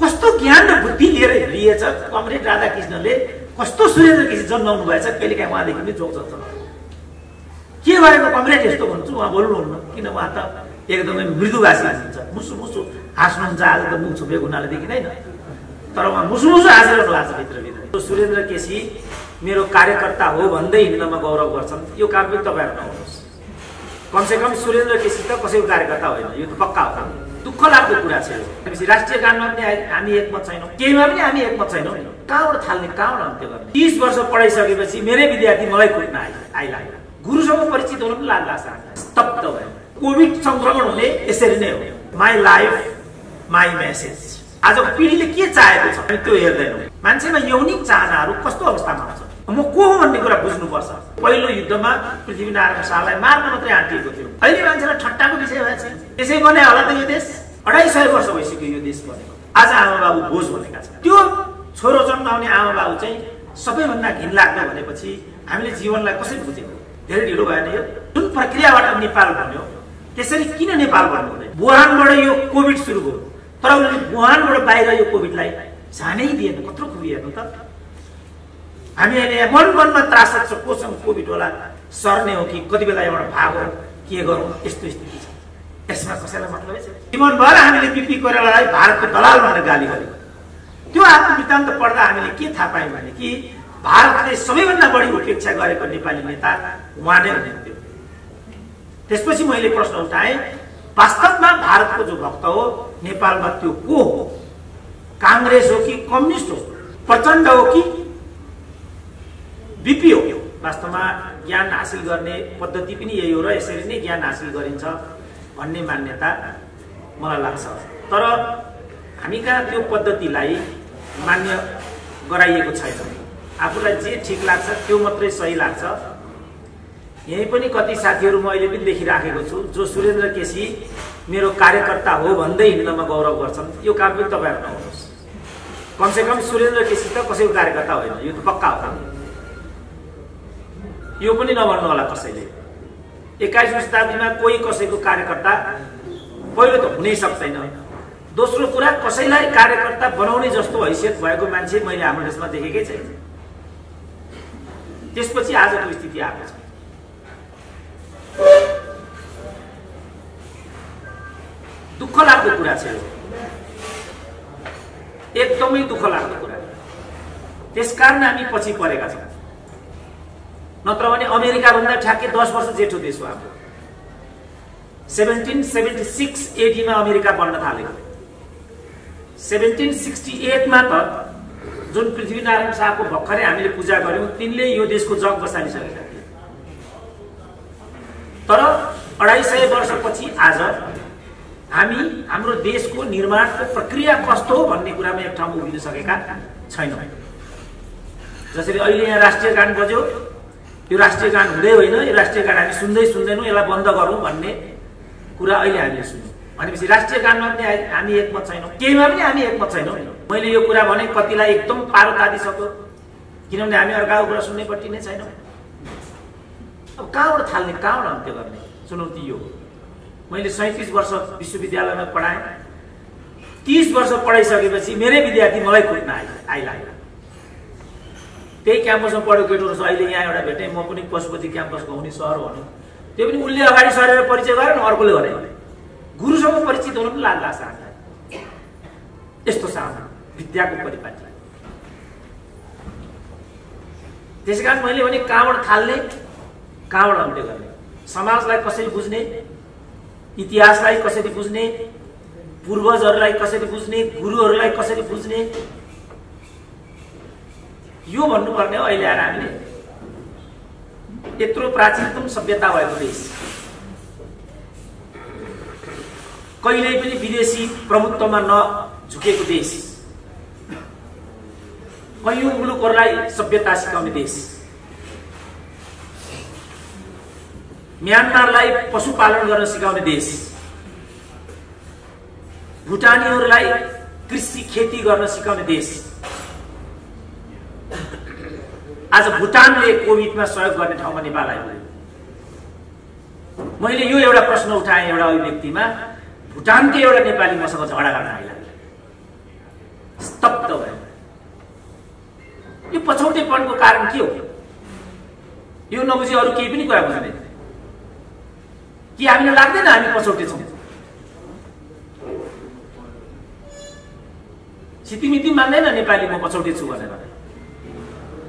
कस्तो ज्ञान र बुद्धि लिएर लिएछ कमरेड राधाकृष्णले, कस्तो सुरेन्द्र केसी जन्माउनु भएछ, कहिलेकाहीँ उहाँदेखि पनि जोक चल्छ। के भएको कमरेड यस्तो भन्छु, उहाँ बोल्नुहुन्न, किन उहाँ त एकदमै मृदुभाषी हुनुहुन्छ, मुसु मुसु हाँस्नुहुन्छ। आज त मुख छोपेको हुनाले देखिँदैन, तर उहाँ मुसु मुसु हाँसिरहनु भएको छ भित्रभित्र। सुरेन्द्र केसी मेरो कार्यकर्ता हो भन्दै हिँड्नमा गौरव गर्छन्, यो काम पनि तपाईँहरू नहुनुहोस्। कमसेकम सुरेन्द्र केसी त कसैको कार्यकर्ता होइन, यो त पक्का हो। दुःख लाग्दो कुरा छ यो। राष्ट्रिय गानमा पनि हामी एकमत छैनौँ, केहीमा पनि हामी एकमत छैनौँ। कहाँबाट थाल्ने, कहाँबाट अन्त्य गर्ने? 30 वर्ष पढाइसकेपछि मेरै विद्यार्थी मलाई कुट्न आइलाग्यो। गुरुसँग परिचित हुनु पनि लाग्ला, स्तब्ध भयो। कोभिड संक्रमण हुने यसरी नै हो। My life my message. आजको पिढीले के चाहेको छ त्यो हेर्दैनौँ। मान्छेमा यौनिक चाहनाहरू कस्तो अवस्थामा आउँछ, म को हो भन्ने कुरा बुझ्नुपर्छ। पहिलो युद्धमा पृथ्वीनारायण शाहलाई मार्न मात्रै आँटिएको थियो, अहिले मान्छेलाई ठट्टाको विषय भएछ। त्यसै बने होला त यो देश। 250 वर्ष भइसक्यो यो देश बनेको। आज आमा बाबु बोझ भनेका छन्। त्यो छोरो जन्माउने आमा बाबु चाहिँ सबैभन्दा घिनलाग्दो भनेपछि हामीले जीवनलाई कसरी बुझेको? धेरै ढिलो भएन यो? जुन प्रक्रियाबाट नेपाल बन्यो त्यसरी किन नेपाल बन्नु हुँदैन? वुहानबाट यो कोभिड सुरु भयो, तर उनीहरूले वुहानबाट बाहिर यो कोभिडलाई जानै दिएन। कत्रो खुबी हेर्नु त। हामी अहिले यहाँ मनमा त्रास छ, कोसँग कोभिड होला, सर्ने हो कि कति बेला एउटा भागो, के गरौँ, यस्तो स्थिति छ। यसमा कसैलाई मतलब छैन। जीवनभर हामीले बिपी कोइरालालाई भारतको दलाल भनेर गाली गरेको। त्यो आत्मवृत्तान्त पढ्दा हामीले के थाहा पायौँ भने कि भारतले सबैभन्दा बढी उपेक्षा गरेको नेपाली नेता उहाँ नै हुनुहुन्थ्यो। त्यसपछि मैले प्रश्न उठाएँ, वास्तवमा भारतको जो भक्त हो नेपालमा त्यो को हो? कांग्रेस हो कि कम्युनिस्ट हो? प्रचण्ड हो कि बिपी हो? वास्तवमा ज्ञान हासिल गर्ने पद्धति पनि यही हो र यसरी नै ज्ञान हासिल गरिन्छ भन्ने मान्यता मलाई लाग्छ। तर हामी कहाँ त्यो पद्धतिलाई मान्य गराइएको छैन। आफूलाई जे ठिक लाग्छ त्यो मात्रै सही लाग्छ। यही पनि कति साथीहरू म अहिले पनि देखिराखेको छु जो सुरेन्द्र केसी मेरो कार्यकर्ता हो भन्दै हिँड्नमा गौरव गर्छन्, यो काम पनि तपाईँहरू नहुनुहोस्। कमसेकम सुरेन्द्र केसी त कसैको कार्यकर्ता होइन, यो त पक्का हो। यो पनि नभन्नु होला कसैले। 21औं शताब्दीमा कोही कसैको कार्यकर्ता पहिलो त हुनै सक्दैन। दोस्रो कुरा, कसैलाई कार्यकर्ता बनाउने जस्तो हैसियत भएको मान्छे मैले हाम्रो देशमा देखेकै छैन। त्यसपछि आजको स्थिति आएको छ। दुःख लाग्दो कुरा छ यो, एकदमै दुःख लाग्दो कुरा। त्यसकारण हामी पछि परेका छौँ। नत्र भने अमेरिका भन्दा ठ्याक्कै 10 वर्ष जेठो देश हो हाम्रो। 1776 AD मा अमेरिका बन्न थालेको। 1768 मा त जुन पृथ्वीनारायण शाहको भर्खरै हामीले पूजा गर्यौं तिनले यो देशको जग बसालिसकेका थिए। तर 250 वर्षपछि आज हामी हाम्रो देशको निर्माणको प्रक्रिया कस्तो हो भन्ने कुरामा एक ठाउँमा उभिन सकेका छैनौँ। जसरी अहिले यहाँ राष्ट्रिय गान बज्यो, यो राष्ट्रिय गान हुँदै होइन, यो राष्ट्रिय गान हामी सुन्दै सुन्दैनौँ, यसलाई बन्द गरौँ भन्ने कुरा अहिले हामीले सुन्यौँ। भनेपछि राष्ट्रिय गानमा पनि हामी एकमत छैनौँ, केहीमा पनि हामी एकमत छैनौँ। मैले यो कुरा भने कतिलाई एकदम पारो तादिसक्यो, किनभने हामी अर्काको कुरा सुन्नेपट्टि नै छैनौँ। अब कहाँबाट थाल्ने, कहाँबाट अन्त्य गर्ने चुनौती यो। मैले 37 वर्ष विश्वविद्यालयमा पढाएँ। 30 वर्ष पढाइसकेपछि मेरै विद्यार्थी मलाई कुट्न आइलाग्यो। त्यही क्याम्पसमा पढेको केटोहरू छ। अहिले यहाँ एउटा भेटेँ, म पनि पशुपति क्याम्पसको हुने सहर भनौँ, त्यो पनि उसले अगाडि सरेर परिचय गरेन, अर्कोले भने गुरुसँग परिचित हुनु पनि लाग्ला हामीलाई। यस्तो छ हाम्रो विद्याको परिपाटी। त्यसै कारण मैले भने कहाँबाट थाल्ने, कहाँबाट अन्त्य गर्ने, समाजलाई कसरी बुझ्ने, इतिहासलाई कसरी बुझ्ने, पूर्वजहरूलाई कसरी बुझ्ने, गुरुहरूलाई कसरी बुझ्ने, यो भन्नुपर्ने हो। अहिले आएर हामीले यत्रो प्राचीनतम सभ्यता भएको देश, कहिल्यै पनि विदेशी प्रभुत्वमा नझुकेको देश, कैयौं मुलुकहरूलाई सभ्यता सिकाउने देश, म्यानमारलाई पशुपालन गर्न सिकाउने देश, भुटानीहरूलाई कृषि खेती गर्न सिकाउने देश। आज भुटानले कोभिडमा सहयोग गर्ने ठाउँमा नेपाल आइपुग्यो। मैले यो एउटा प्रश्न उठाएँ एउटा अभिव्यक्तिमा, भुटानकै एउटा नेपाली मसँग झगडा गर्न आइलाग्यो। पछौटेपनको कारण के हो? यो नबुझी अरू केही पनि कुरा बुझ्दैन कि हामीलाई लाग्दैन हामी पछौटे छौँ। छितिमिति मान्दैन नेपाली म पछौटे छु भनेर,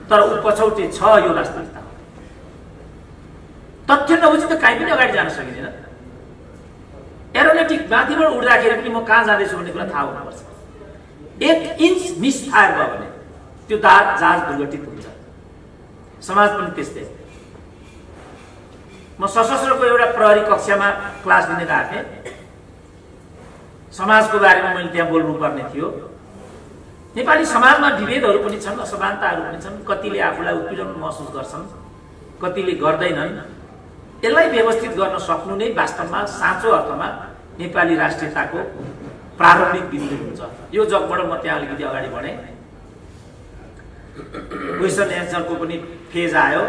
तर ऊ पछौटे छ, यो वास्तविकता हो। तथ्य नबुझी त कहीँ पनि अगाडि जान सकिँदैन। एरोनेटिक माथिबाट उड्दाखेरि पनि म कहाँ जाँदैछु भन्ने कुरा थाहा हुनुपर्छ। 1 इन्च मिस फायर भयो भने त्यो जहाज दुर्घटित हुन्छ। समाज पनि त्यस्तै। म सशस्त्रको एउटा प्रहरी कक्षामा क्लास लिन गएको थिएँ। समाजको बारेमा मैले त्यहाँ बोल्नुपर्ने थियो। नेपाली समाजमा विभेदहरू पनि छन्, असमानताहरू पनि छन्। कतिले आफूलाई उत्पीडन महसुस गर्छन्, कतिले गर्दैनन्। यसलाई व्यवस्थित गर्न सक्नु नै वास्तवमा साँचो अर्थमा नेपाली राष्ट्रियताको प्रारम्भिक बिन्दु हुन्छ। यो जगबाट म त्यहाँ अलिकति अगाडि बढेँ। क्वेसन एन्सरको पनि फेज आयो।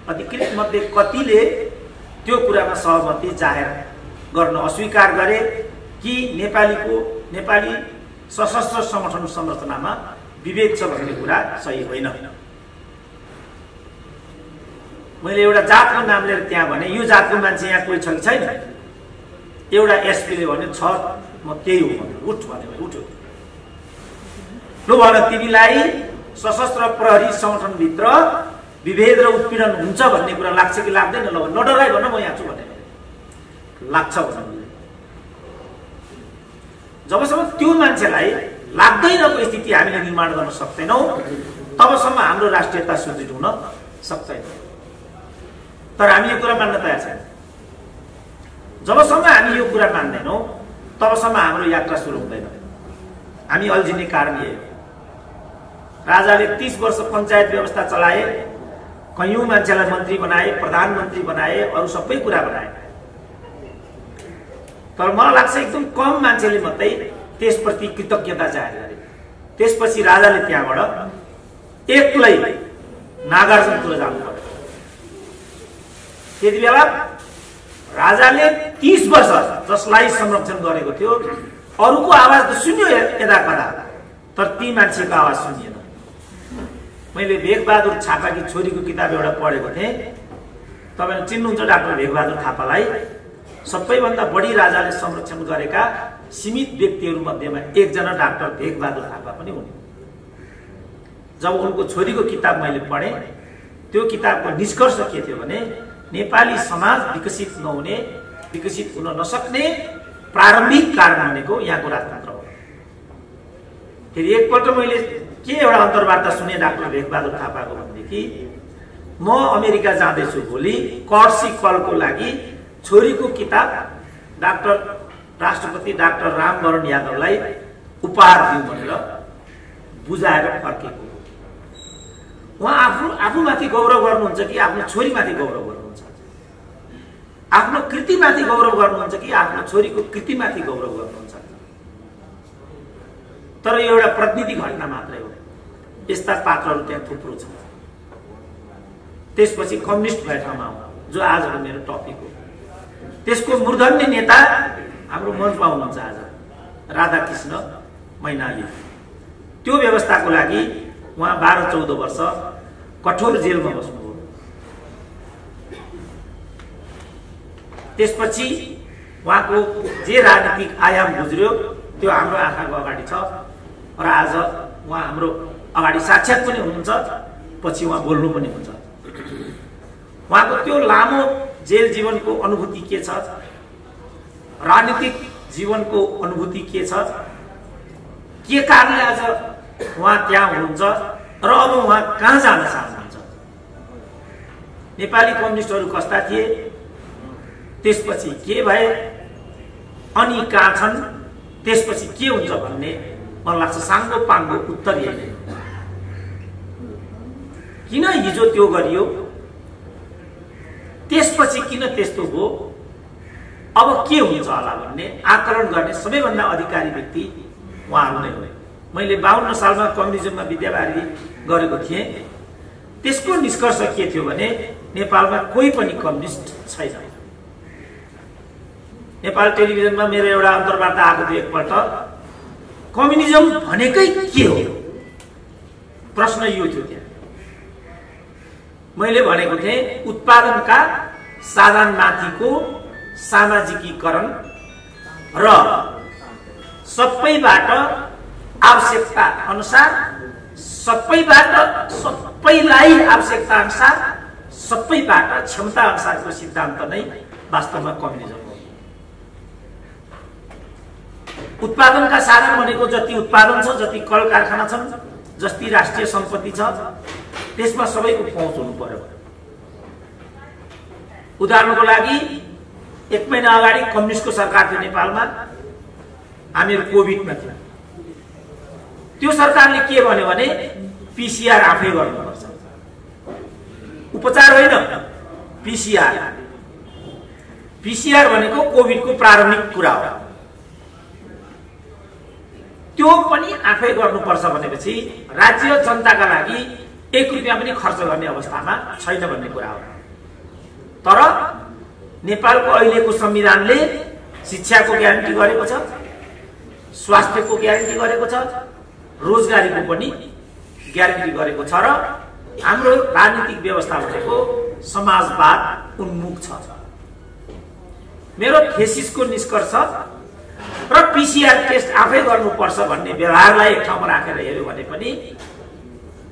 अधिकृत मध्ये कतिले त्यो कुरामा सहमति जाहेर गर्न अस्वीकार गरे कि नेपाली सशस्त्र संगठन संरचनामा विभेद छ भन्ने कुरा सही होइन। मैले एउटा जातको नाम लिएर त्यहाँ भने यो जातको मान्छे यहाँ कोही छ कि छैन? एउटा एसपीले भने छ, म त्यही हो भने उठ भने उठ्यो। लु भन, तिमीलाई सशस्त्र प्रहरी संगठनभित्र विभेद र उत्पीडन हुन्छ भन्ने कुरा लाग्छ कि लाग्दैन? ल नडराइ भन, म यहाँ छु भने लाग्छ भन्नु। जबसम्म त्यो मान्छेलाई लाग्दैनको स्थिति हामीले निर्माण गर्न सक्दैनौँ तबसम्म हाम्रो राष्ट्रियता सुदृढ हुन सक्दैन। तर हामी यो कुरा मान्न तयार छैनौँ। जबसम्म हामी यो कुरा मान्दैनौँ तबसम्म हाम्रो यात्रा सुरु हुँदैन। हामी अल्झिने कारण यही हो। राजाले 30 वर्ष पञ्चायत व्यवस्था चलाए, कयौं मान्छेलाई मन्त्री बनाए, प्रधानमन्त्री बनाए, अरू सबै कुरा बनाए। तर मलाई लाग्छ एकदम कम मान्छेले मात्रै त्यसप्रति कृतज्ञता जाहेर गरे। त्यसपछि राजाले त्यहाँबाट एक्लै नागार्जुनपुर जानु पर्यो। त्यति बेला राजाले 30 वर्ष जसलाई संरक्षण गरेको थियो अरूको आवाज त सुन्यो यदा कदा, तर ती मान्छेको आवाज सुनिएन। मैले भेगबहादुर थापाकी छोरीको किताब एउटा पढेको थिएँ। तपाईले चिन्नुहुन्छ डाक्टर भेगबहादुर थापालाई? सबैभन्दा बढी राजाले संरक्षण गरेका सीमित व्यक्तिहरू मध्येमा एकजना डाक्टर भेगबहादुर थापा पनि हुन्। जब उनको छोरीको किताब मैले पढेँ, त्यो किताबको निष्कर्ष के थियो भने नेपाली समाज विकसित नहुने, विकसित हुन नसक्ने प्रारम्भिक कारण भनेको यहाँको राजतन्त्र हो। फेरि एकपल्ट मैले के एउटा अन्तर्वार्ता सुने डाक्टर भेगबहादुर थापाको भनेदेखि, म अमेरिका जाँदैछु भोलि कर्सी कलको लागि छोरीको किताब राष्ट्रपति डाक्टर रामवरण यादवलाई उपहार दिउँ भनेर बुझाएर फर्केको। उहाँ आफूमाथि गौरव गर्नुहुन्छ कि आफ्नो छोरीमाथि गौरव गर्नुहुन्छ? आफ्नो कृतिमाथि गौरव गर्नुहुन्छ कि आफ्नो छोरीको कृतिमाथि गौरव गर्नुहुन्छ? तर यो एउटा प्रतिनिधि घटना मात्रै हो। यस्ता पात्रहरू त्यहाँ थुप्रो छन्। त्यसपछि कम्युनिस्ट भए ठाउँमा आउँ, जो आजको मेरो टपिक हो। त्यसको मूर्धन्य नेता हाम्रो मञ्चमा हुनुहुन्छ आज, राधाकृष्ण मैनाली। त्यो व्यवस्थाको लागि उहाँ 12-14 वर्ष कठोर जेलमा बस्नुभयो। त्यसपछि उहाँको जे राजनीतिक आयाम गुज्रियो त्यो हाम्रो आँखाको अगाडि छ र आज उहाँ हाम्रो अगाडि साक्षात पनि हुनुहुन्छ, पछि उहाँ बोल्नु पनि हुन्छ। उहाँको त्यो लामो जेल जीवनको अनुभूति के छ, राजनीतिक जीवनको अनुभूति के छ, के कारणले आज उहाँ त्यहाँ हुनुहुन्छ र अब उहाँ कहाँ जान चाहनुहुन्छ? नेपाली कम्युनिस्टहरू कस्ता थिए, त्यसपछि के भए, अनि कहाँ छन्, त्यसपछि के हुन्छ भन्ने मलाई लाग्छ साङ्गो पाङ्गो उत्तर यही नै। किन हिजो त्यो गरियो, त्यसपछि किन त्यस्तो हो, अब के हुन्छ होला भन्ने आकलन गर्ने सबैभन्दा अधिकारी व्यक्ति उहाँहरू नै हो। मैले 52 सालमा कम्युनिजममा विद्यावारिधि गरेको थिएँ। त्यसको निष्कर्ष के थियो भने नेपालमा कोही पनि कम्युनिस्ट छैन। नेपाल टेलिभिजनमा मेरो एउटा अन्तर्वार्ता आएको थियो एकपल्ट, कम्युनिजम भनेकै के हो? प्रश्न यो थियो त्यहाँ। मैले भनेको थिएँ उत्पादनका साधनमाथिको सामाजिकीकरण र सबैबाट आवश्यकता अनुसार सबैलाई आवश्यकता अनुसार सबैबाट क्षमता अनुसारको सिद्धान्त नै वास्तवमा कम्युनिजम हो। उत्पादनका साधन भनेको जति उत्पादन छ, जति कल कारखाना छन्, जति राष्ट्रिय सम्पत्ति छ, त्यसमा सबैको पहुँच हुनु पर्यो। उदाहरणको लागि 1 महिना अगाडि कम्युनिस्टको सरकार थियो नेपालमा, हामीहरू कोभिडमा थियौँ। त्यो सरकारले के भन्यो भने पीसीआर आफै गर्नुपर्छ, उपचार होइन, पीसीआर। पीसीआर भनेको कोभिडको प्रारम्भिक कुरा हो। त्यो पनि आफै गर्नुपर्छ भनेपछि राज्य जनताका लागि 1 रुपैयाँ पनि खर्च गर्ने अवस्थामा छैन भन्ने कुरा हो। तर नेपालको अहिलेको संविधानले शिक्षाको ग्यारेन्टी गरेको छ, स्वास्थ्यको ग्यारेन्टी गरेको छ, रोजगारीको पनि ग्यारेन्टी गरेको छ र हाम्रो राजनीतिक व्यवस्था भनेको समाजवाद उन्मुख छ। मेरो थेसिसको निष्कर्ष र पीसीआर टेस्ट आफै गर्नुपर्छ भन्ने व्यवहारलाई एक ठाउँमा राखेर हेर्यो भने पनि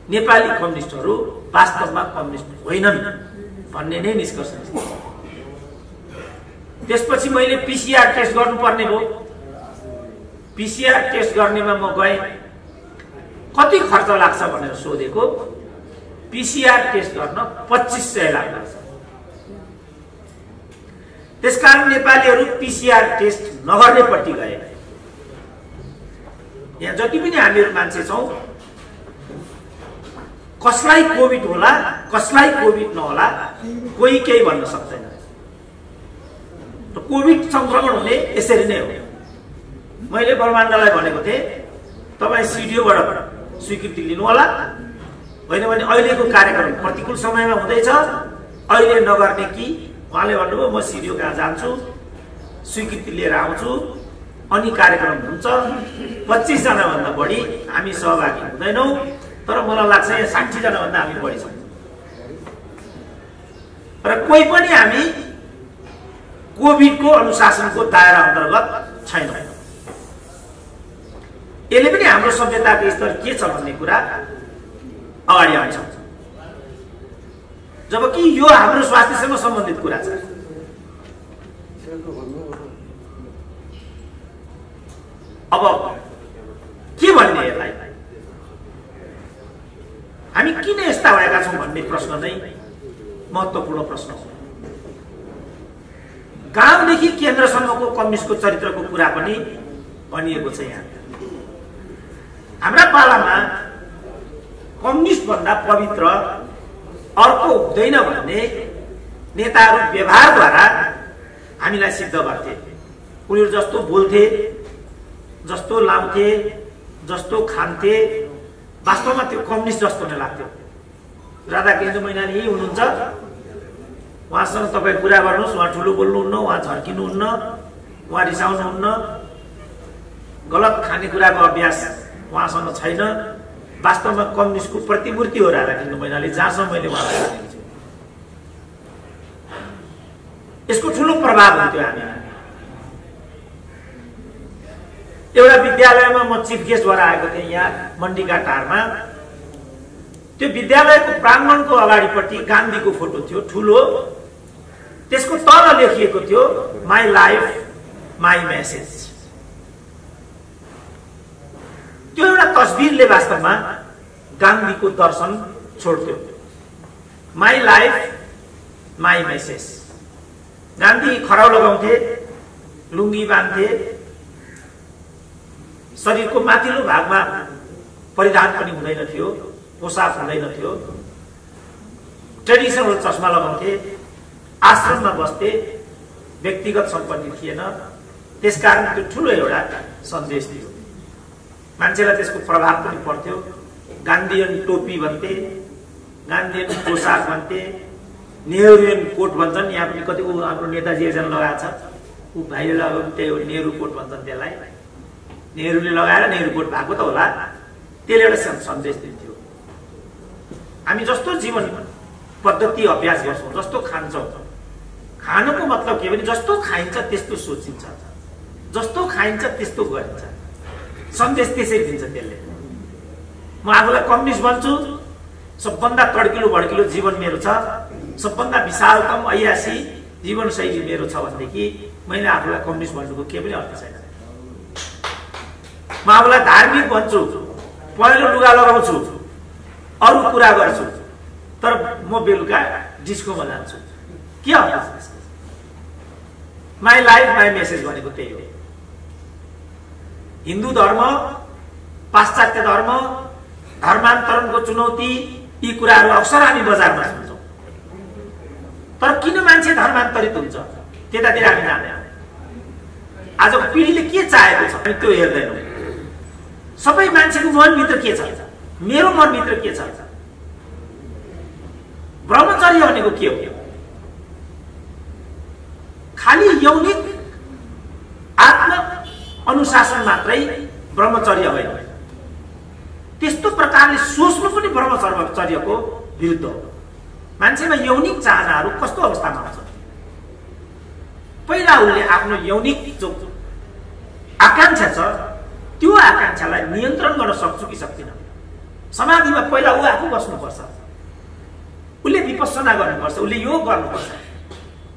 नेपाली कम्युनिस्टहरू वास्तवमा कम्युनिस्ट होइनन् भन्ने नै निष्कर्ष निस्किन्छ। त्यसपछि मैले पीसीआर टेस्ट गर्नुपर्ने भयो। पीसीआर टेस्ट गर्नेमा म गएँ, कति खर्च लाग्छ भनेर सोधेको, पीसीआर टेस्ट गर्न 2500 लाग्छ। त्यसकारण नेपालीहरू पीसीआर टेस्ट नगर्नेपट्टि गए। यहाँ जति पनि हामीहरू मान्छे छौँ, कसलाई कोभिड होला कसलाई कोभिड नहोला कोही केही भन्न सक्दैन। कोभिड संक्रमण हुने यसरी नै हो। मैले ब्रह्माण्डलाई भनेको थिएँ तपाईँ सिडिओबाट स्वीकृति लिनु होला, होइन भने अहिलेको कार्यक्रम प्रतिकूल समयमा हुँदैछ, अहिले नगर्ने कि। उहाँले भन्नुभयो म सिडिओ कहाँ जान्छु, स्वीकृति लिएर आउँछु, अनि कार्यक्रम हुन्छ। 25 जनाभन्दा बढी हामी सहभागी हुँदैनौँ, तर मलाई लाग्छ यहाँ 60 जनाभन्दा हामी बढी छौँ र कोही पनि हामी कोभिडको अनुशासनको दायरा अन्तर्गत छैनौँ। यसले पनि हाम्रो सभ्यताको स्तर के छ भन्ने कुरा अगाडि आउँछ, जबकि यो हाम्रो स्वास्थ्यसँग सम्बन्धित कुरा छ। अब के भन्ने यसलाई, हामी किन यस्ता भएका छौँ भन्ने प्रश्न नै महत्त्वपूर्ण प्रश्न हो। गाउँदेखि केन्द्रसम्मको कम्युनिस्टको चरित्रको कुरा पनि भनिएको छ यहाँ। हाम्रा पालामा कम्युनिस्ट भन्दा पवित्र अर्को हुँदैन भन्ने नेताहरू व्यवहारद्वारा हामीलाई सिद्ध गर्थे। उनीहरू जस्तो बोल्थे, जस्तो लाउँथे, जस्तो खान्थे, वास्तवमा त्यो कम्युनिस्ट जस्तो नै लाग्थ्यो। राधाकृष्ण मैनाली यही हुनुहुन्छ, उहाँसँग तपाईँ कुरा गर्नुहोस्, उहाँ ठुलो बोल्नुहुन्न, उहाँ झर्किनुहुन्न, उहाँ रिसाउनुहुन्न, गलत खानेकुराको अभ्यास उहाँसँग छैन। वास्तवमा कम्युनिस्टको प्रतिमूर्ति हो राधाकृष्ण मैनाली, जहाँसम्म मैले उहाँलाई जानेको छु। यसको ठुलो प्रभाव हुन्थ्यो हामीमा। एउटा विद्यालयमा म चिफ गेस्ट भएर आएको थिएँ यहाँ मण्डिका टारमा। त्यो विद्यालयको प्राङ्गणको अगाडिपट्टि गान्धीको फोटो थियो ठुलो, त्यसको तल लेखिएको थियो माई लाइफ माई मेसेज। त्यो एउटा तस्बिरले वास्तवमा गान्धीको दर्शन छोड्थ्यो। My life my message. Gandhi खराउ लगाउँथे, लुङ्गी बान्थे, शरीरको माथिल्लो भागमा परिधान पनि हुँदैन थियो, पोसाक हुँदैन थियो, ट्रेडिसनल चस्मा लगाउँथे, आश्रममा बस्थे, व्यक्तिगत सम्पत्ति थिएन। त्यसकारण त्यो ठुलो एउटा सन्देश थियो। मान्छेलाई त्यसको प्रभाव पनि पर्थ्यो। गान्धीयन टोपी भन्थे, गान्धीयन पोसाक भन्थे, नेहरूयन कोट भन्छन्। यहाँ पनि कति हाम्रो नेताजी एकजना लगाएको छ, ऊ भाइले लगाएको त्यही हो, नेहरू कोट भन्छन् त्यसलाई। नेहरूले लगाएर नेहरू कोट भएको त होला, त्यसले एउटा सन्देश दिन्थ्यो। हामी जस्तो जीवन पद्धति अभ्यास गर्छौँ, जस्तो खान्छौँ, खानुको मतलब के भने जस्तो खाइन्छ त्यस्तो सोचिन्छ, जस्तो खाइन्छ त्यस्तो गरिन्छ। सन्देश त्यसै दिन्छ त्यसले। म आफूलाई कम्युनिस्ट भन्छु, सबभन्दा तड्किलो भड्किलो जीवन मेरो छ, सबभन्दा विशालतम ऐयासी जीवनशैली मेरो छ भनेदेखि मैले आफूलाई कम्युनिस्ट भन्नुको केही पनि अर्थ छैन। म आफूलाई धार्मिक भन्छु, पहेँलो लुगा लगाउँछु, अरू कुरा गर्छु, तर म बेलुका डिस्कोमा जान्छु। के अर्थ छ त्यसको? माई लाइफ माई मेसेज भनेको त्यही हो। हिन्दू धर्म, पाश्चात्य धर्म, धर्मान्तरणको चुनौती, यी कुराहरू अक्सर हामी बजारमा सुन्छौँ। तर किन मान्छे धर्मान्तरित हुन्छ त्यतातिर हामी जाँदैनौँ। आजको पिँढीले के चाहेको छ हामी त्यो हेर्दैनौँ। सबै मान्छेको मनभित्र के छ, मेरो मनभित्र के छ? ब्रह्मचर्य भनेको के हो? खाली यौनिक आत्म अनुशासन मात्रै ब्रह्मचर्य होइन। त्यस्तो प्रकारले सोच्नु पनि ब्रह्मचर्यको विरुद्ध हो। मान्छेमा यौनिक चाहनाहरू कस्तो अवस्थामा आउँछ? पहिला उसले आफ्नो यौनिक जो आकांक्षा छ त्यो आकांक्षालाई नियन्त्रण गर्न सक्छु कि सक्दिन? समाधिमा पहिला ऊ आफू बस्नुपर्छ, उसले विपස්සना गर्नुपर्छ, उसले योग गर्नुपर्छ,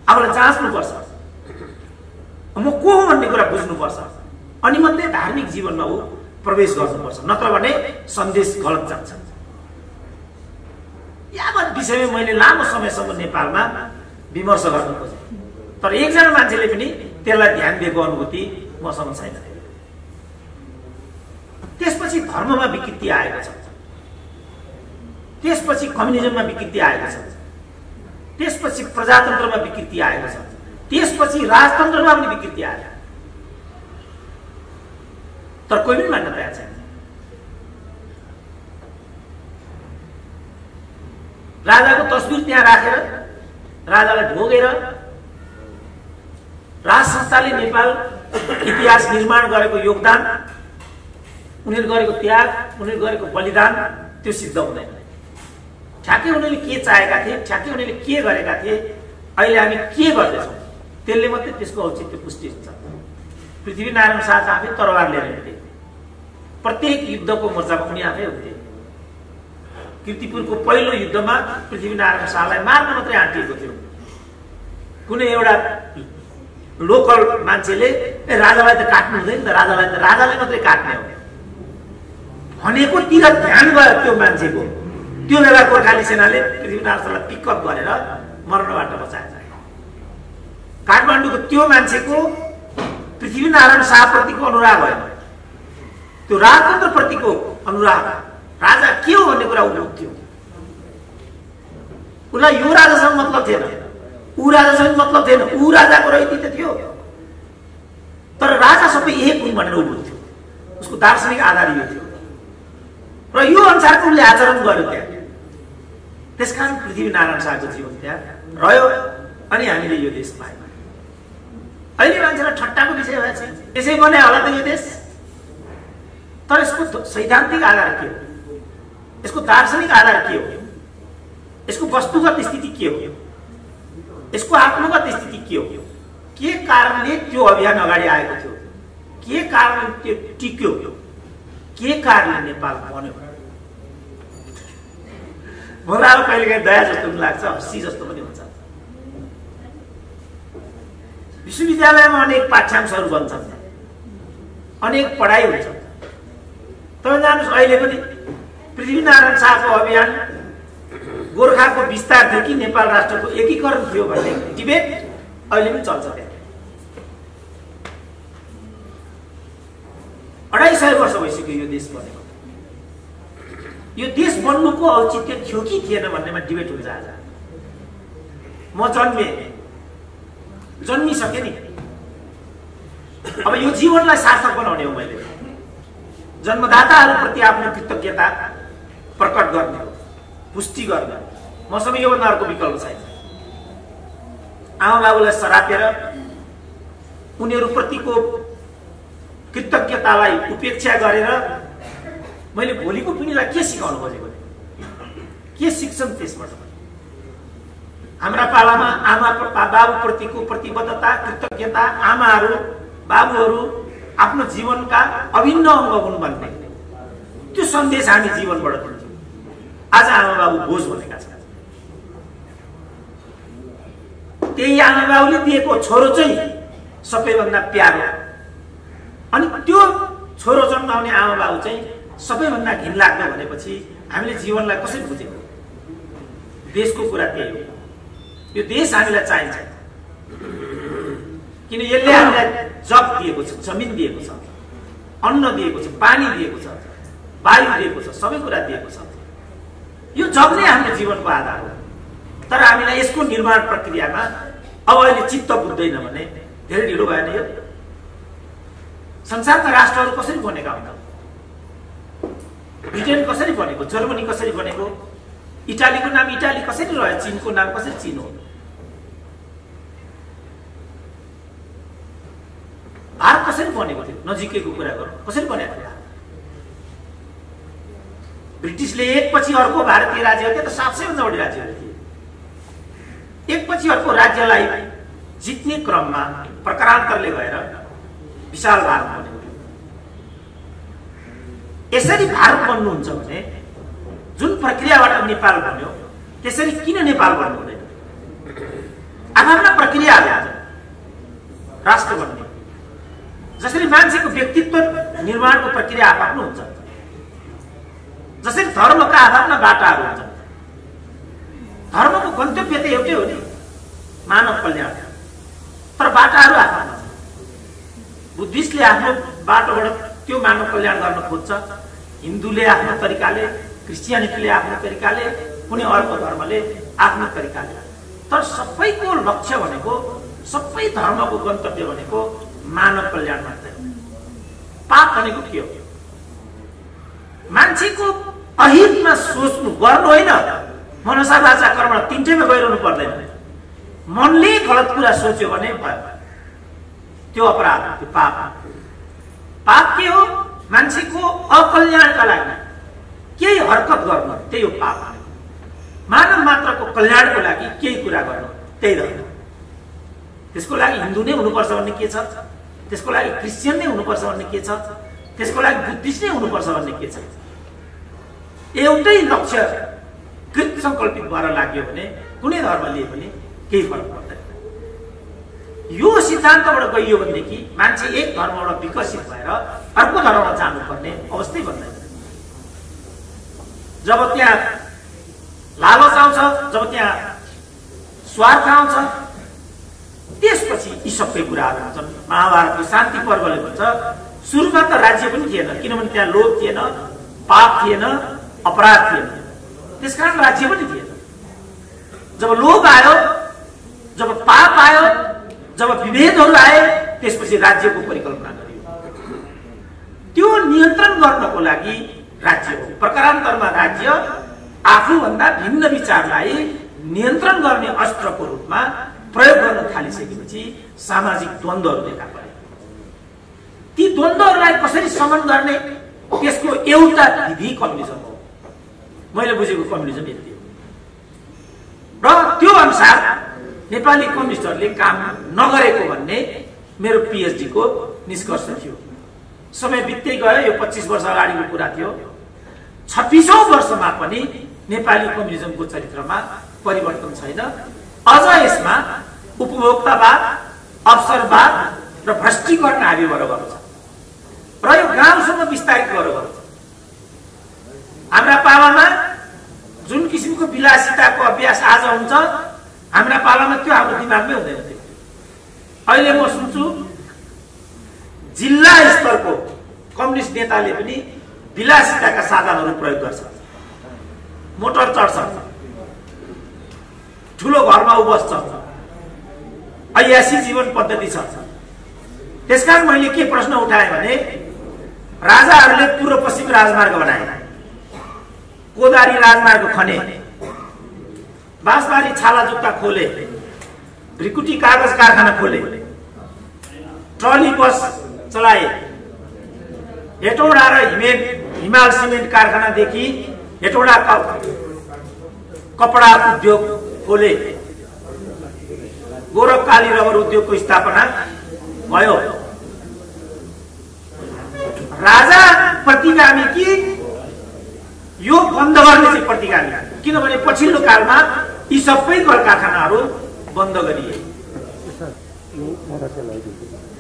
आफूलाई जाँच्नुपर्छ, म को हो भन्ने कुरा बुझ्नुपर्छ, अनि मात्रै धार्मिक जीवनमा ऊ प्रवेश गर्नुपर्छ। नत्र भने सन्देश गलत जान्छ। यावत विषयमा मैले लामो समयसम्म नेपालमा विमर्श गर्न खोजेँ, तर एकजना मान्छेले पनि त्यसलाई ध्यान दिएको अनुभूति मसँग छैन। त्यसपछि धर्ममा विकृति आएको छ, त्यसपछि कम्युनिजममा विकृति आएको छ, त्यसपछि प्रजातन्त्रमा विकृति आएको छ, त्यसपछि राजतन्त्रमा पनि विकृति आयो। तर कोही पनि मान्न तयार छैन। राजाको तस्बिर त्यहाँ राखेर राजालाई ढोगेर राज संस्थाले नेपाल इतिहास निर्माण गरेको योगदान, उनीहरू गरेको त्याग, उनीहरू गरेको बलिदान त्यो सिद्ध हुँदैन। ठ्याक्कै उनीहरूले के चाहेका थिए, ठ्याक्कै उनीहरूले के गरेका थिए, अहिले हामी के गर्दैछौँ त्यसले मात्रै त्यसको औचित्य पुष्टि हुन्छ। पृथ्वीनारायण शाह आफै तरवार लिएर हिँड्थे, प्रत्येक युद्धको मोर्चामा उनी आफै हुन्थे। कीर्तिपुरको पहिलो युद्धमा पृथ्वीनारायण शाहलाई मार्न मात्रै आँटिएको थियो। कुनै एउटा लोकल मान्छेले राजालाई त काट्नु हुँदैन, राजालाई मात्रै काट्ने हो भनेकोतिर ध्यान गयो त्यो मान्छेको। त्यो बेला गोर्खाली सेनाले पृथ्वीनारायण शाहलाई पिकअप गरेर मर्नबाट बचाएछ। काठमाडौँको त्यो मान्छेको पृथ्वीनारायण शाहप्रतिको अनुराग होइन, त्यो राजतन्त्रप्रतिको अनुराग, राजा के हो भन्ने कुरा उसले बुझ्थ्यो। उसलाई यो राजासँग मतलब थिएन, ऊ राजासँग मतलब थिएन, ऊ राजाको रहित थियो, तर राजा सबै एक हुन् भनेर ऊ बुझ्थ्यो। उसको दार्शनिक आधार यो थियो र यो अनुसारको उसले आचरण गर्यो त्यहाँ। त्यसकारण पृथ्वीनारायण शाहको जीवन त्यहाँ रह्यो अनि हामीले यो देश पायौँ। अहिले मान्छेलाई ठट्टाको विषय भएछ, त्यसै बनायो होला त यो देश। तर यसको सैद्धान्तिक आधार के हो, यसको दार्शनिक आधार के हो, यसको वस्तुगत स्थिति के हो, यसको आत्मगत स्थिति के हो, के कारणले त्यो अभियान अगाडि आएको थियो, के कारणले त्यो टिक्यो, के कारणले नेपाल बन्यो। मलाई अब कहिलेकाहीँ दया जस्तो पनि लाग्छ, हँसी जस्तो पनि हुन्छ। विश्वविद्यालयमा अनेक पाठ्यांशहरू बन्छन्, अनेक पढाइ हुन्छ। तपाईँ जानुहोस् अहिले पनि पृथ्वीनारायण शाहको अभियान गोर्खाको विस्तार थियो कि नेपाल राष्ट्रको एकीकरण थियो भन्ने डिबेट अहिले पनि चल्छ। त्यहाँ 250 वर्ष भइसक्यो यो देश बनेको। यो देश बन्नुको औचित्य थियो कि थिएन भन्नेमा डिबेट हुन्छ। आज म जन्मिसकेँ नि, अब यो जीवनलाई सार्थक बनाउने हो। मैले जन्मदाताहरूप्रति आफ्नो कृतज्ञता प्रकट गर्ने हो, पुष्टि गर्ने। मसँग योभन्दा अर्को विकल्प छैन। आमा बाबुलाई सरापेर उनीहरूप्रतिको कृतज्ञतालाई उपेक्षा गरेर मैले भोलिको पिँढीलाई के सिकाउनु खोजेको, के सिक्छन् त्यसबाट? हाम्रा पालामा आमा बाबुप्रतिको प्रतिबद्धता, कृतज्ञता, आमाहरू बाबुहरू आफ्नो जीवनका अभिन्न अङ्ग हुन् भन्ने त्यो सन्देश हामी जीवनबाट दिन्छौँ। आज आमा बाबु बोझ बनेका छन्। त्यही आमा बाबुले दिएको छोरो चाहिँ सबैभन्दा प्यारो, अनि त्यो छोरो जन्माउने आमा बाबु चाहिँ सबैभन्दा घिनलाग्दो भनेपछि हामीले जीवनलाई कसरी बुझेको? देशको कुरा त्यही हो। यो देश हामीलाई चाहिन्छ, किन यसले हामीलाई जग दिएको छ, जमिन दिएको छ, अन्न दिएको छ, पानी दिएको छ, वायु दिएको छ, सबै कुरा दिएको छ। यो जग नै हाम्रो जीवनको आधार हो। तर हामीलाई यसको निर्माण प्रक्रियामा अब अहिले चित्त बुझ्दैन भने धेरै ढिलो भएन। यो संसारका राष्ट्रहरू कसरी बनेका हुन्? ब्रिटेन कसरी बनेको, जर्मनी कसरी बनेको, इटालीको नाम इटाली कसरी रह्यो, चीनको नाम कसरी चीन हो? भारत कसरी बनेको थियो? नजिकैको कुरा गरौँ, कसरी बनेको थियो? ब्रिटिसले एकपछि अर्को भारतीय राज्य थियो, त 700 भन्दा बढी राज्यहरू थिए। एकपछि अर्को राज्यलाई जित्ने क्रममा प्रकारान्तरले गएर विशाल भारत बनेको थियो। यसरी भारत बन्नुहुन्छ भने जुन प्रक्रियाबाट नेपाल बन्यो त्यसरी किन नेपाल बन्नु हुँदैन? आफ्ना प्रक्रियाहरू राष्ट्र बन्ने, जसरी मान्छेको व्यक्तित्व निर्माणको प्रक्रिया आफ्नो हुन्छ, जसरी धर्मका आफ्ना बाटाहरू हुन्छन्। धर्मको गन्तव्य त एउटै हो नि, मानव कल्याण, तर बाटाहरू आफ्ना छन्। बुद्धिस्टले आफ्नो बाटोबाट त्यो मानव कल्याण गर्न खोज्छ, हिन्दूले आफ्नो तरिकाले, क्रिस्चियनिटीले आफ्नो तरिकाले, कुनै अर्को धर्मले आफ्नो तरिकाले। तर सबैको लक्ष्य भनेको, सबै धर्मको गन्तव्य भनेको मानव कल्याण मात्रै हो। पाप भनेको के हो? मान्छेको अहितमा सोच्नु गर्नु होइन। मनसा वाचा कर्म तीनटैमा गइरहनु पर्दैन। मनले गलत कुरा सोच्यो भने भयो, त्यो अपराध, त्यो पाप। पाप के हो? मान्छेको अकल्याणका लागि केही हरकत गर्नु, त्यही हो पाप। मानव मात्रको कल्याणको लागि केही कुरा गर्नु, त्यही धर्म। त्यसको लागि हिन्दू नै हुनुपर्छ भन्ने के छ? त्यसको लागि क्रिस्चियन नै हुनुपर्छ भन्ने के छ? त्यसको लागि बुद्धिस्ट नै हुनुपर्छ भन्ने के छ? एउटै लक्ष्य कृत संकल्पित भएर लाग्यो भने कुनै धर्म लिए पनि केही फरक पर्दैन। यो सिद्धान्तबाट गइयो भनेदेखि मान्छे एक धर्मबाट विकसित भएर अर्को धर्ममा जानुपर्ने अवस्थै बन्दैन। जब त्यहाँ लालच आउँछ, जब त्यहाँ स्वार्थ आउँछ, त्यसपछि यी सबै कुराहरू हुन्छन्। महाभारतको शान्ति पर्वले भन्छ सुरुमा त राज्य पनि थिएन, किनभने त्यहाँ लोभ थिएन, पाप थिएन, अपराध थिएन, त्यसकारण राज्य पनि थिएन। जब लोभ आयो, जब पाप आयो, जब विभेदहरू आए, त्यसपछि राज्यको परिकल्पना गरियो। त्यो नियन्त्रण गर्नको लागि राज्य हो। प्रकारान्तरमा राज्य आफूभन्दा भिन्न विचारलाई नियन्त्रण गर्ने अस्त्रको रूपमा प्रयोग गर्न थालिसकेपछि सामाजिक द्वन्द्वहरू देखा परे। ती द्वन्द्वहरूलाई कसरी शमन गर्ने, त्यसको एउटा विधि कम्युनिजम हो। मैले बुझेको कम्युनिजम यति हो। र त्यो अनुसार नेपाली कम्युनिस्टहरूले काम नगरेको भन्ने मेरो पीएचडी को निष्कर्ष थियो। समय बित्दै गयो, यो 25 वर्ष अगाडिको कुरा थियो। 26औं वर्षमा पनि नेपाली कम्युनिजमको चरित्रमा परिवर्तन छैन। अझ यसमा उपभोक्तावाद, अवसरवाद र भ्रष्टीकरण हाबी भएर गएको छ र यो गाउँसम्म विस्तारित भएर गएको छ। हाम्रा पालामा जुन किसिमको विलासिताको अभ्यास आज हुन्छ, हाम्रा पालामा त्यो हाम्रो दिमागमै हुँदैन थियो। अहिले म सुन्छु जिल्ला स्तरको कम्युनिस्ट नेताले पनि विलासिताका साधनहरू प्रयोग गर्छ। मोटर चढ्छ, ठुलो घरमा बस्छ, ऐयासी जीवन पद्धति छ। त्यसकारण मैले के प्रश्न उठाएँ भने राजाहरूले पूर्व पश्चिम राजमार्ग बनाए, कोदारी राजमार्ग खने, बाँसबारी छाला जुत्ता खोले, भ्रिकुटी कागज कारखाना खोले, ट्रली बस चलाए, हेटौडा र हिमाल सिमेन्ट कारखानादेखि हेटौडा कपडा उद्योग खोले, गोरखकाली रबर उद्योगको स्थापना भयो। राजा प्रतिगामी कि यो बन्द गर्ने चाहिँ प्रतिगामी, किनभने पछिल्लो कालमा यी सबै कल कारखानाहरू बन्द गरिए।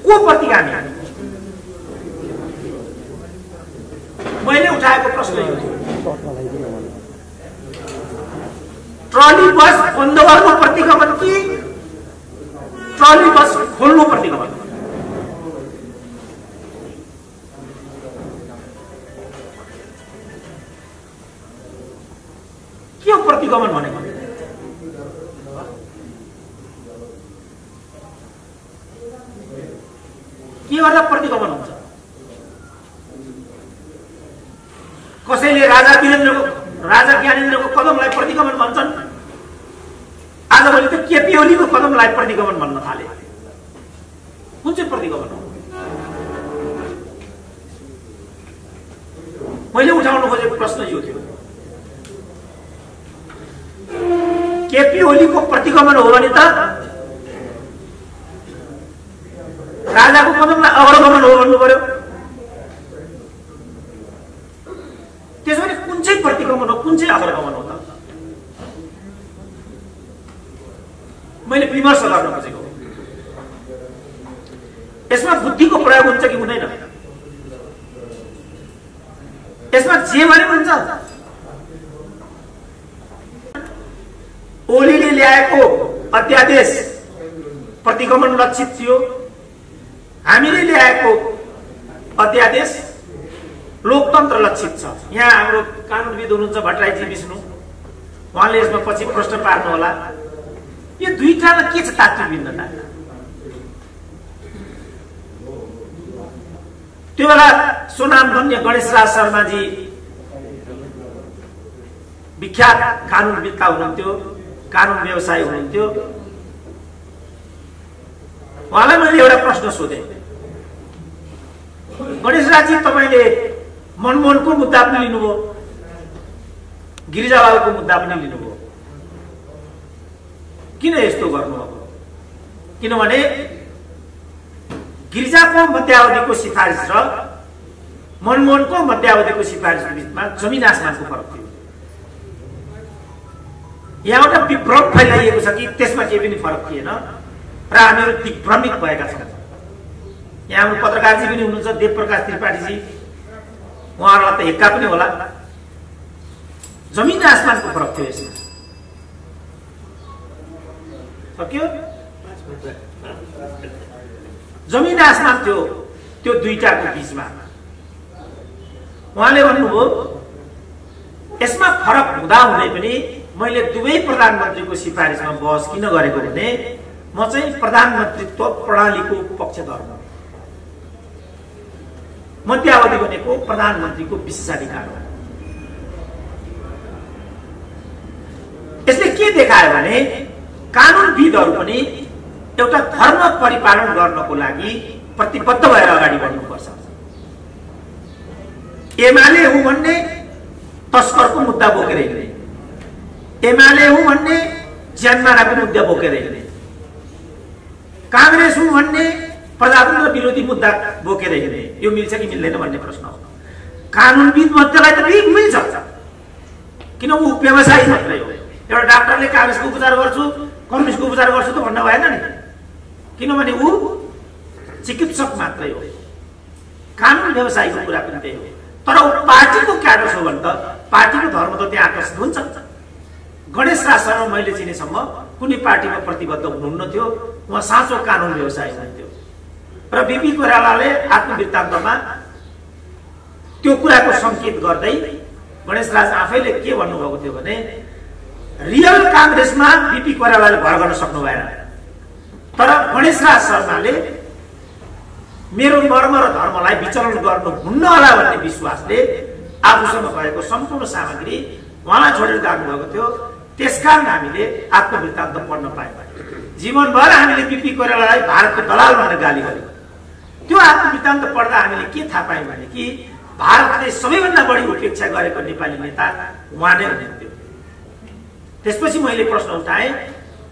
को प्रतिगामी? मैले उठाएको प्रश्न यो थियो, ट्रली बस बन्द गर्नु प्रतिगमन कि ट्रली बस खोल्नु प्रतिगमन? के हो प्रतिगमन भनेको? के गर्दा प्रतिगमन हुन्छ? कसैले राजा ज्ञानेन्द्रको कदमलाई प्रतिगमन भन्छन्, आजभोलि त केपी ओलीको कदमलाई प्रतिगमन भन्न थाले। कुन चाहिँ प्रतिगमन हो? मैले उठाउनु खोजेको प्रश्न यो थियो, केपी ओलीको प्रतिगमन हो भने त राजाको कदमलाई अवगमन हो भन्नु पर्यो। त्यसो भने कुन चाहिँ प्रतिगमन हो, कुन चाहिँ अवगमन हो त? मैले विमर्श गर्न खोजेको। यसमा बुद्धिको प्रयोग हुन्छ कि हुँदैन? यसमा जे भने हुन्छ। ओलीले ल्याएको अध्यादेश प्रतिगमन लक्षित थियो, हामीले ल्याएको अध्यादेश लोकतन्त्र लक्षित छ। यहाँ हाम्रो कानुनविद हुनुहुन्छ भट्टराईजी विष्णु, उहाँले यसमा पछि प्रश्न पार्नु होला, यो दुईटामा के छ तात्विक भिन्नता? त्यो बेला सोनामधन्य गणेशराज शर्माजी विख्यात कानुनविदका हुनुहुन्थ्यो, कानुन व्यवसायी हुनुहुन्थ्यो। उहाँलाई मैले एउटा प्रश्न सोधेँ, गणेशराजी तपाईँले मनमोहनको मुद्दा पनि लिनुभयो, गिरिजावालको मुद्दा पनि लिनुभयो, किन यस्तो गर्नुभयो? किनभने गिरिजाको मध्यावधिको सिफारिस र मनमोहनको मध्यावधिको सिफारिसको बिचमा जमिन आसमानको फरक थियो। यहाँ एउटा विभ्रम फैलाइएको छ कि त्यसमा केही पनि फरक थिएन र हामीहरू दिग्भ्रमित भएका छौँ। यहाँ हाम्रो पत्रकारजी पनि हुनुहुन्छ, देवप्रकाश त्रिपाठीजी, उहाँहरूलाई त हिक्का पनि होला। जमिन आसमानको फरक थियो यसमा। सक्यो? जमिन आसमान थियो त्यो दुईटाको बीचमा। उहाँले भन्नुभयो यसमा फरक हुँदाहुँदै पनि मैले दुवै प्रधानमन्त्रीको सिफारिसमा बहस किन गरेको भने म चाहिँ प्रधानमन्त्रीत्व प्रणालीको पक्षधर हुँ। मध्यावधि भनेको प्रधानमन्त्रीको विशेषाधिकार हो। यसले के देखायो भने कानुनविदहरू पनि एउटा धर्म परिपालन गर्नको लागि प्रतिबद्ध भएर अगाडि बढ्नुपर्छ। एमाले हुँ भन्ने तस्करको मुद्दा बोकेर हिँड्ने, एमाले हुँ भन्ने ज्यानमाराको मुद्दा बोकेर हिँड्ने, कांग्रेस हुँ भन्ने प्रजातन्त्र विरोधी मुद्दा बोकेर हिँड्ने, यो मिल्छ कि मिल्दैन भन्ने प्रश्न हो। कानुनविद मध्येलाई त मिल्छ, किन ऊ व्यवसायी मात्रै हो। एउटा डाक्टरले कांग्रेसको उपचार गर्छु, कम्युनिस्टको उपचार गर्छु त भन्न भएन नि, किनभने ऊ चिकित्सक मात्रै हो। कानुन व्यवसायीको कुरा पनि त्यही हो। तर ऊ पार्टीको क्याडर हो भने त पार्टीको धर्म त त्यहाँ आकर्षित हुन्छ। गणेश राज शर्मा मैले चिनेसम्म कुनै पार्टीमा प्रतिबद्ध हुनुहुन्न थियो, उहाँ साँचो कानुन व्यवसायी हुनुहुन्थ्यो। र बीपी कोइरालाले आत्मवृत्तान्तमा त्यो कुराको संकेत गर्दै गणेश राज आफैले के भन्नुभएको थियो भने रियल कांग्रेसमा बीपी कोइरालाले भर गर्न सक्नु भएन, तर गणेश राज शर्माले मेरो मर्म र धर्मलाई विचलन गर्नु हुन्न होला भन्ने विश्वासले आफूसँग भएको सम्पूर्ण सामग्री उहाँलाई छोडेर जानुभएको थियो। त्यसकारण हामीले आत्मवृत्तान्त पढ्न पायौँ। जीवनभर हामीले बीपी कोइरालालाई भारतको दलाल भनेर गाली गर्यौँ। त्यो आत्मवृत्तान्त पढ्दा हामीले के थाहा पायौँ भने कि भारतले सबैभन्दा बढी उपेक्षा गरेको नेपाली नेता उहाँ नै हुनुहुन्थ्यो। त्यसपछि मैले प्रश्न उठाएँ,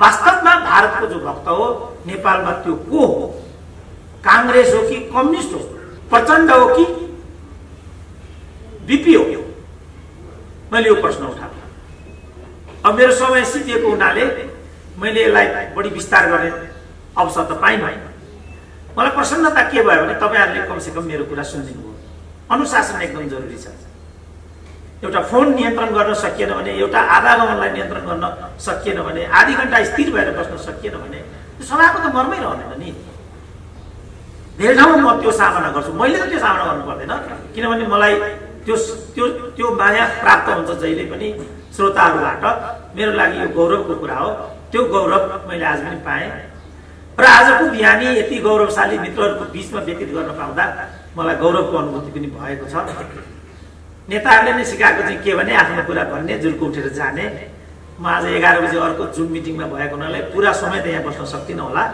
वास्तवमा भारतको जो भक्त हो नेपालमा त्यो को हो? कांग्रेस हो कि कम्युनिस्ट हो? प्रचण्ड हो कि बीपी हो? मैले यो प्रश्न उठाएँ। अब मेरो समय सिद्धिएको हुनाले मैले यसलाई बढी विस्तार गर्ने अवसर त पाइनँ। मलाई प्रसन्नता के भयो भने तपाईहरुले कमसेकम मेरो कुरा सुनिदिनु भयो। अनुशासन एकदम जरुरी छ। एउटा फोन नियन्त्रण गर्न सकिएन भने, एउटा आवागमनलाई नियन्त्रण गर्न सकिएन भने, आधी घण्टा स्थिर भएर बस्न सकिएन भने सभाको त मर्मै रहँदैन नि। धेरै ठाउँमा म त्यो सामना गर्छु। मैले त त्यो सामना गर्नु पर्दैन, किनभने मलाई त्यो माया प्राप्त हुन्छ जहिले पनि श्रोताहरूबाट। मेरो लागि यो गौरवको कुरा हो। त्यो गौरव मैले आज पनि पाएँ र आजको बिहानी यति गौरवशाली मित्रहरूको बीचमा व्यतीत गर्न पाउँदा मलाई गौरवको अनुभूति पनि भएको छ। नेताहरूले नै सिकाएको चाहिँ के भने आफ्नो कुरा भन्ने, जुल्को उठेर जाने। म आज 11 बजे अर्को जुम मिटिङमा भएको हुनाले पुरा समय त यहाँ बस्न सक्दिनँ होला।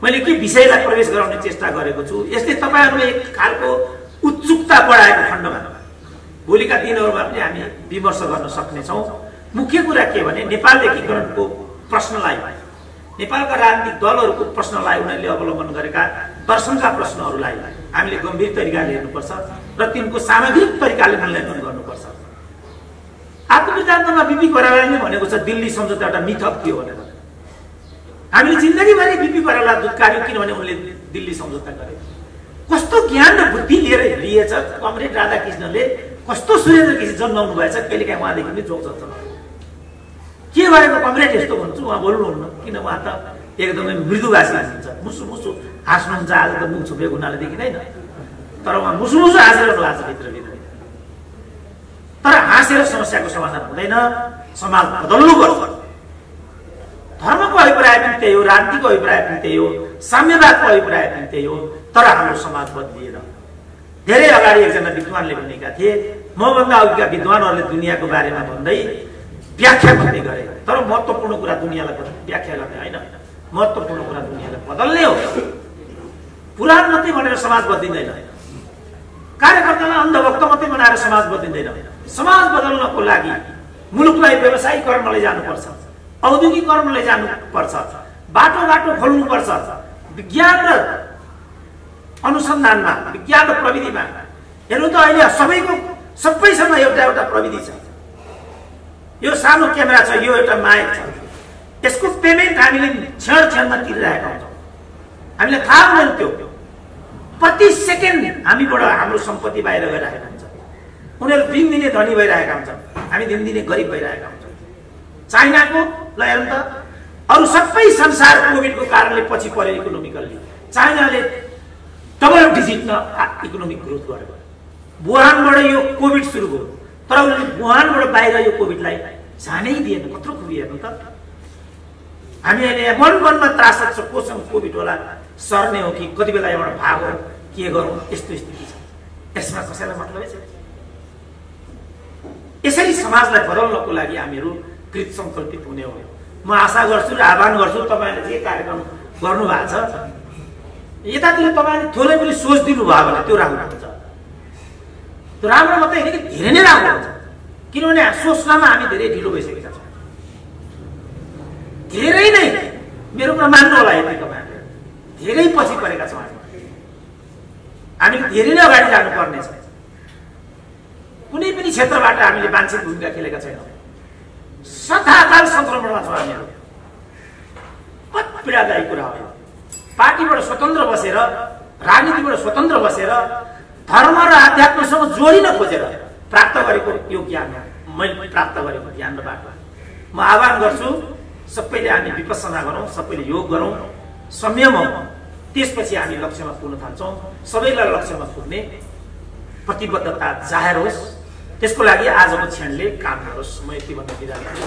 मैले के विषयलाई प्रवेश गराउने चेष्टा गरेको छु, यसले तपाईहरुले एक खालको उत्सुकता बढाएको खण्डमा भोलिका दिनहरुमा पनि हामी विमर्श गर्न सक्नेछौँ। मुख्य कुरा के भने नेपाल एकीकरणको प्रश्नलाई, नेपालका राजनीतिक दलहरूको प्रश्नलाई, उनीहरूले अवलम्बन गरेका दर्शनका प्रश्नहरूलाई हामीले गम्भीर तरिकाले हेर्नुपर्छ र तिनको सामग्रिक तरिकाले मूल्याङ्कन गर्नुपर्छ। आत्मविचारमा बीपी कोइरालाले भनेको छ दिल्ली सम्झौता एउटा मिथक थियो भनेर। हामीले जिन्दगीभरि बीपी कोइराला दुत्कार्यौं किनभने उनले दिल्ली सम्झौता गरे। कस्तो ज्ञान र बुद्धि लिएछ कमरेड राधाकृष्णले, कस्तो सुरेन्द्र केसी जन्माउनु भएछ। कहिलेकाहीँ उहाँदेखि पनि जोक चल्छ। के भएको कमरेड यस्तो भन्छु, उहाँ बोल्नुहुन्न, किन उहाँ त एकदमै मृदुभाषी हुनुहुन्छ, मुसु मुसु हाँस्नुहुन्छ। आज त मुख छोपेको हुनाले देखिँदैन, तर उहाँ मुसु मुसु हाँसिरहनु भएको छ भित्रभित्र। तर हाँसेर समस्याको समाधान हुँदैन, समाज बदल्नुपर्छ। धर्मको अभिप्राय पनि त्यही हो, राजनीतिको अभिप्राय पनि त्यही हो, साम्यवादको अभिप्राय पनि त्यही हो। तर हाम्रो समाज बदलिएन। धेरै अगाडि एकजना विद्वानले भनेका थिए, मभन्दा अघिका विद्वानहरूले दुनियाँको बारेमा भन्दै व्याख्या गर्दै गरे, तर महत्त्वपूर्ण कुरा दुनियाँलाई व्याख्या गर्ने होइन, महत्त्वपूर्ण कुरा दुनियाँलाई बदल्ने हो। पुराण मात्रै भनेर समाज बदलिँदैन, कार्यकर्तालाई अन्धभक्त मात्रै बनाएर समाज बदलिँदैन। समाज बदल्नको लागि मुलुकलाई व्यवसायीकरण लैजानुपर्छ, औद्योगिकरण लैजानुपर्छ, बाटो बाटो खोल्नुपर्छ। विज्ञान र अनुसन्धानमा, विज्ञान र प्रविधिमा हेर्नु त अहिले सबैसँग एउटा एउटा प्रविधि छ। यो सानो क्यामेरा छ, यो एउटा माइक छ, यसको पेमेन्ट हामीले क्षणमा तिरिरहेका हुन्छौँ। हामीलाई थाहा हुँदैन त्यो प्रति सेकेन्ड हामीबाट हाम्रो सम्पत्ति बाहिर गइरहेको हुन्छ। उनीहरू दिनदिनै धनी भइरहेका हुन्छन्, हामी दिनदिनै गरिब भइरहेका हुन्छौँ। चाइनाको ल हेर्नु त, अरू सबै संसार कोभिडको कारणले पछि पर्यो इकोनोमिकल्ली। चाइनाले डबल डिजिटमा इकोनोमिक ग्रोथ गर्यो। वुहानबाट यो कोभिड सुरु भयो, तर उनीहरूले वुहानबाट बाहिर यो कोभिडलाई जानै दिएन। कत्रो खुबी हेर्नु त। हामी अहिले मनमा त्रास छ, कोसँग कोभिड होला, सर्ने हो कि कति बेला एउटा भाग हो, के गरौँ, यस्तो स्थिति छ। यसमा कसैलाई मतलबै छ। यसरी समाजलाई बदल्नको लागि हामीहरू कृत सङ्कल्पित हुने हो। म आशा गर्छु र आह्वान गर्छु तपाईँहरूले जे कार्यक्रम गर्नुभएको छ यतातिर तपाईँले थोरै पनि सोच दिनुभयो भने त्यो राम्रो हुन्छ। त्यो राम्रो मात्रै होइन कि धेरै नै राम्रो हुन्छ, किनभने सोच्नमा हामी धेरै ढिलो भइसकेका छौँ। धेरै नै, मेरो कुरा मान्नु होला यति, तपाईँहरूले धेरै पछि परेका छौँ। हामीले धेरै नै अगाडि जानुपर्ने छ। कुनै पनि क्षेत्रबाट हामीले मान्छे भूमिका खेलेका छैनौँ। सताकाल सङ्क्रमणमा छौँ हामीहरू। पीडादायी कुरा हो। पार्टीबाट स्वतन्त्र बसेर, राजनीतिबाट स्वतन्त्र बसेर, धर्म र आध्यात्मसँग जोडिन खोजेर प्राप्त गरेको यो ज्ञान, मैले प्राप्त गरेको ज्ञान र बाटो। म आह्वान गर्छु सबैले हामी विपස්සना गरौँ, सबैले योग गरौँ, संयम हौँ, त्यसपछि हामी लक्ष्यमा पुग्न थाल्छौँ। सबैलाई लक्ष्यमा पुग्ने प्रतिबद्धता जाहेर होस्, त्यसको लागि आजको क्षणले काम गरोस्। म यति भन्न बिदा गर्छु।